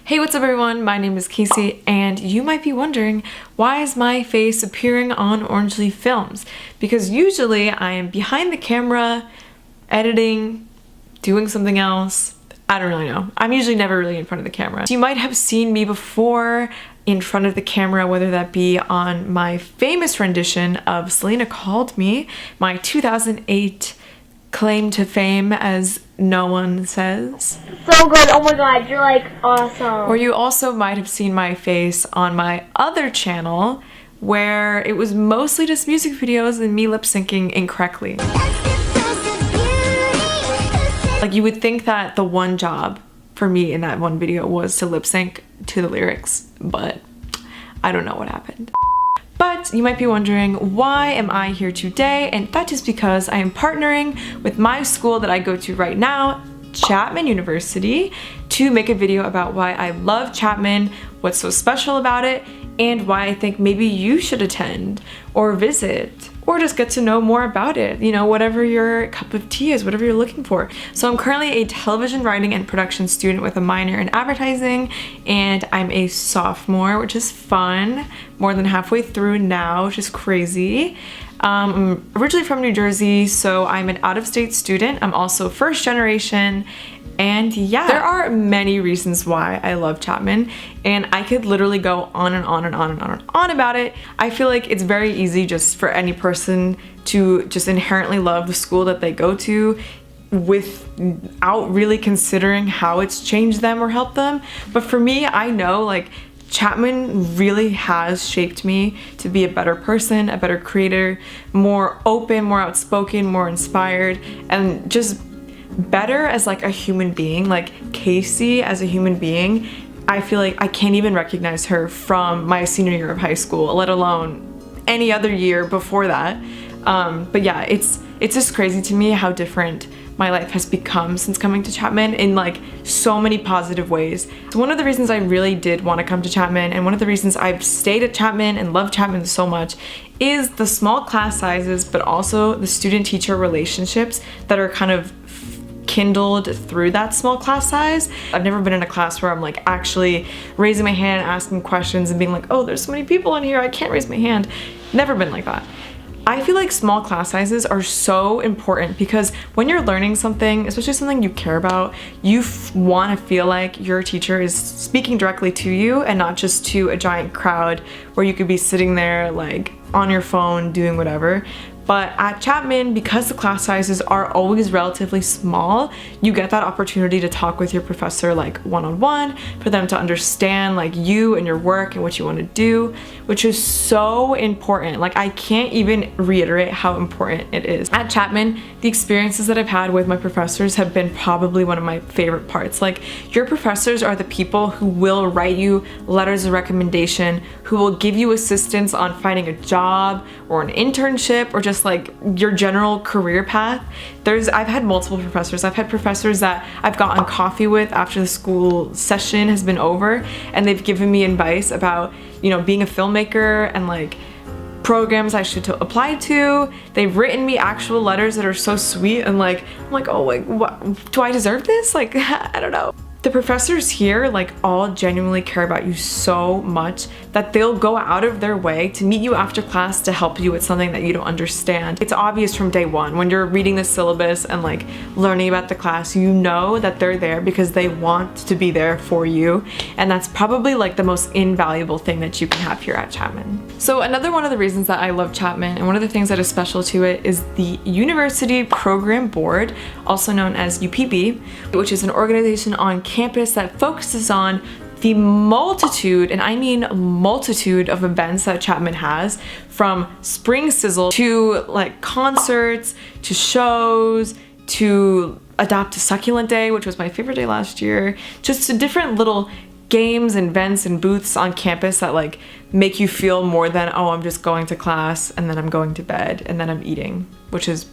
Hey, what's up everyone? My name is Casey and you might be wondering, why is my face appearing on Orange Leaf Films? Because usually I am behind the camera, editing, doing something else. I don't really know. I'm usually never really in front of the camera. So you might have seen me before in front of the camera, whether that be on my famous rendition of Selena Called Me, my 2008 claim to fame, as no one says. So good, oh my god, you're like awesome. Or you also might have seen my face on my other channel where it was mostly just music videos and me lip syncing incorrectly. Like, you would think that the one job for me in that one video was to lip sync to the lyrics, but I don't know what happened. But you might be wondering, why am I here today? And that is because I am partnering with my school that I go to right now, Chapman University, to make a video about why I love Chapman, what's so special about it, and why I think maybe you should attend or visit or just get to know more about it. You know, whatever your cup of tea is, whatever you're looking for. So I'm currently a television writing and production student with a minor in advertising, and I'm a sophomore, which is fun. More than halfway through now, which is crazy. I'm originally from New Jersey, so I'm an out-of-state student. I'm also first generation. And yeah, there are many reasons why I love Chapman, and I could literally go on and on and on and on and on about it. I feel like it's very easy just for any person to just inherently love the school that they go to without really considering how it's changed them or helped them. But for me, I know like Chapman really has shaped me to be a better person, a better creator, more open, more outspoken, more inspired, and just better as like a human being. Like Casey as a human being, I feel like I can't even recognize her from my senior year of high school, let alone any other year before that. But yeah, it's just crazy to me how different my life has become since coming to Chapman in like so many positive ways. So one of the reasons I really did want to come to Chapman, and one of the reasons I've stayed at Chapman and love Chapman so much, is the small class sizes, but also the student-teacher relationships that are kind of kindled through that small class size. I've never been in a class where I'm like actually raising my hand, asking questions, and being like, oh, there's so many people in here, I can't raise my hand. Never been like that. I feel like small class sizes are so important because when you're learning something, especially something you care about, you want to feel like your teacher is speaking directly to you and not just to a giant crowd where you could be sitting there like on your phone doing whatever. But at Chapman, because the class sizes are always relatively small, you get that opportunity to talk with your professor like one-on-one, for them to understand like you and your work and what you want to do, which is so important. Like, I can't even reiterate how important it is. At Chapman, the experiences that I've had with my professors have been probably one of my favorite parts. Like, your professors are the people who will write you letters of recommendation, who will give you assistance on finding a job or an internship or just like your general career path. I've had multiple professors. I've had professors that I've gotten coffee with after the school session has been over, and they've given me advice about, you know, being a filmmaker and like programs I should apply to. They've written me actual letters that are so sweet, and like I'm like, oh, like what, do I deserve this? Like I don't know. The professors here like all genuinely care about you so much that they'll go out of their way to meet you after class to help you with something that you don't understand. It's obvious from day one when you're reading the syllabus and like learning about the class, you know that they're there because they want to be there for you, and that's probably like the most invaluable thing that you can have here at Chapman. So another one of the reasons that I love Chapman, and one of the things that is special to it, is the University Program Board, also known as UPB, which is an organization on campus that focuses on the multitude, and I mean multitude, of events that Chapman has, from spring sizzle to like concerts to shows to Adopt a Succulent Day, which was my favorite day last year, just to different little games and events and booths on campus that like make you feel more than, oh, I'm just going to class and then I'm going to bed and then I'm eating, which is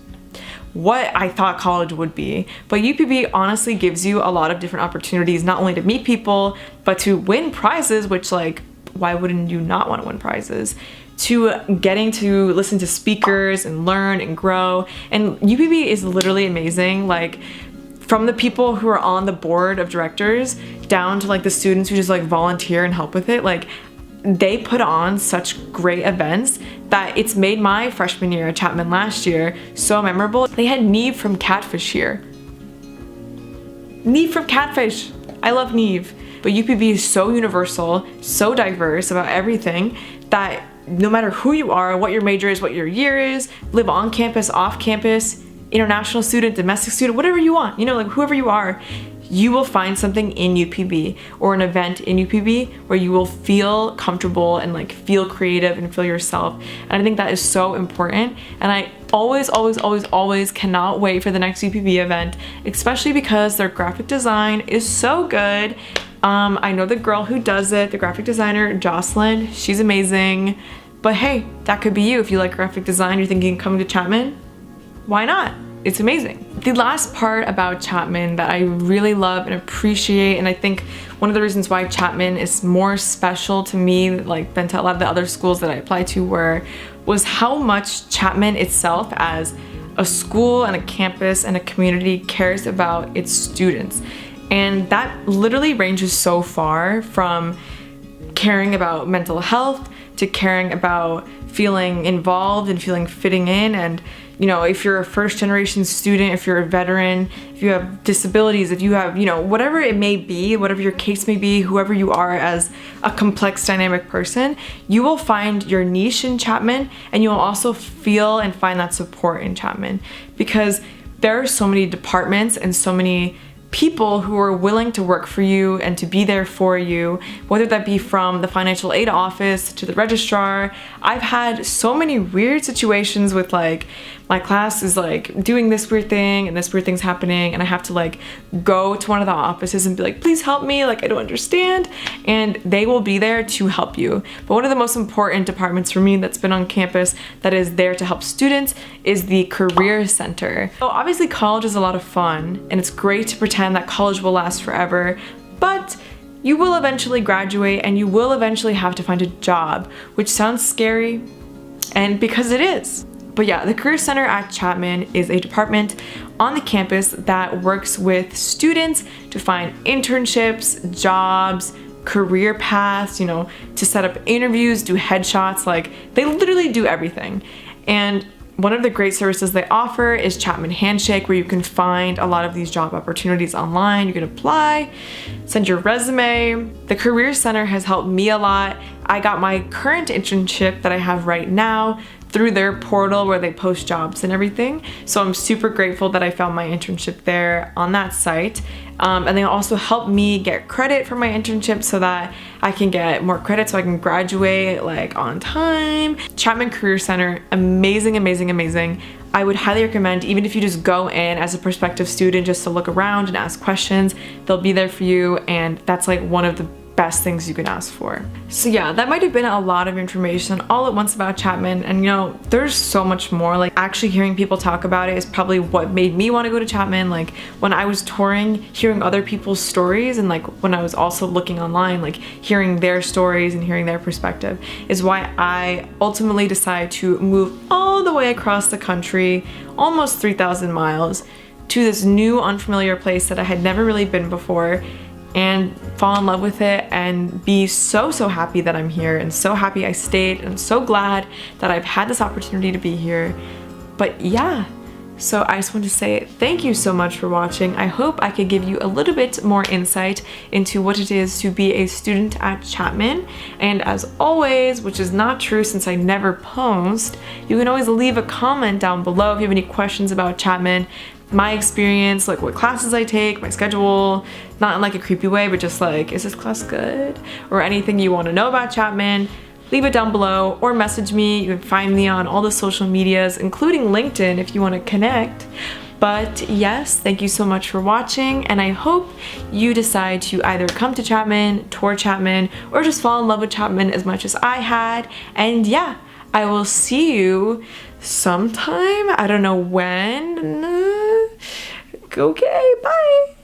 what I thought college would be. But UPB honestly gives you a lot of different opportunities, not only to meet people, but to win prizes, which like, why wouldn't you not want to win prizes? To getting to listen to speakers and learn and grow. And UPB is literally amazing. Like, from the people who are on the board of directors down to like the students who just like volunteer and help with it, like they put on such great events that it's made my freshman year at Chapman last year so memorable. They had Neve from Catfish here. Neve from Catfish. I love Neve. But UPB is so universal, so diverse about everything that no matter who you are, what your major is, what your year is, live on campus, off campus, international student, domestic student, whatever you want, you know, like whoever you are, you will find something in UPB or an event in UPB where you will feel comfortable and like feel creative and feel yourself. And I think that is so important. And I always cannot wait for the next UPB event, especially because their graphic design is so good. I know the girl who does it, the graphic designer, Jocelyn, she's amazing. But hey, that could be you. If you like graphic design, you're thinking coming to Chapman, why not? It's amazing. The last part about Chapman that I really love and appreciate, and I think one of the reasons why Chapman is more special to me like than to a lot of the other schools that I applied to was how much Chapman itself as a school and a campus and a community cares about its students. And that literally ranges so far from caring about mental health to caring about feeling involved and feeling fitting in. And you know, if you're a first generation student, if you're a veteran, if you have disabilities, if you have, you know, whatever it may be, whatever your case may be, whoever you are as a complex dynamic person, you will find your niche in Chapman, and you will also feel and find that support in Chapman, because there are so many departments and so many people who are willing to work for you and to be there for you, whether that be from the financial aid office to the registrar. I've had so many weird situations with like my class is like doing this weird thing and this weird thing's happening, and I have to like go to one of the offices and be like, please help me, like I don't understand, and they will be there to help you. But one of the most important departments for me that's been on campus that is there to help students is the Career Center. So obviously college is a lot of fun and it's great to pretend that college will last forever, but you will eventually graduate and you will eventually have to find a job, which sounds scary, and because it is. But yeah, the Career Center at Chapman is a department on the campus that works with students to find internships, jobs, career paths, you know, to set up interviews, do headshots, like they literally do everything. And one of the great services they offer is Chapman Handshake, where you can find a lot of these job opportunities online. You can apply, send your resume. The Career Center has helped me a lot. I got my current internship that I have right now through their portal where they post jobs and everything. So I'm super grateful that I found my internship there on that site. And they also helped me get credit for my internship so that I can get more credit so I can graduate like on time. Chapman Career Center, amazing, amazing, amazing. I would highly recommend, even if you just go in as a prospective student just to look around and ask questions, they'll be there for you, and that's like one of the best things you can ask for. So yeah, that might have been a lot of information all at once about Chapman, and you know, there's so much more. Like actually hearing people talk about it is probably what made me want to go to Chapman. Like when I was touring, hearing other people's stories, and like when I was also looking online, like hearing their stories and hearing their perspective is why I ultimately decided to move all the way across the country, almost 3,000 miles, to this new unfamiliar place that I had never really been before, and fall in love with it and be so happy that I'm here, and so happy I stayed, and so glad that I've had this opportunity to be here. But yeah, so I just want to say thank you so much for watching. I hope I could give you a little bit more insight into what it is to be a student at Chapman. And as always, which is not true since I never post, you can always leave a comment down below if you have any questions about Chapman, my experience, like what classes I take, my schedule, not in like a creepy way, but just like, is this class good? Or anything you want to know about Chapman, leave it down below or message me. You can find me on all the social medias, including LinkedIn if you want to connect. But yes, thank you so much for watching, and I hope you decide to either come to Chapman, tour Chapman, or just fall in love with Chapman as much as I had. And yeah, I will see you sometime. I don't know when. Okay, bye.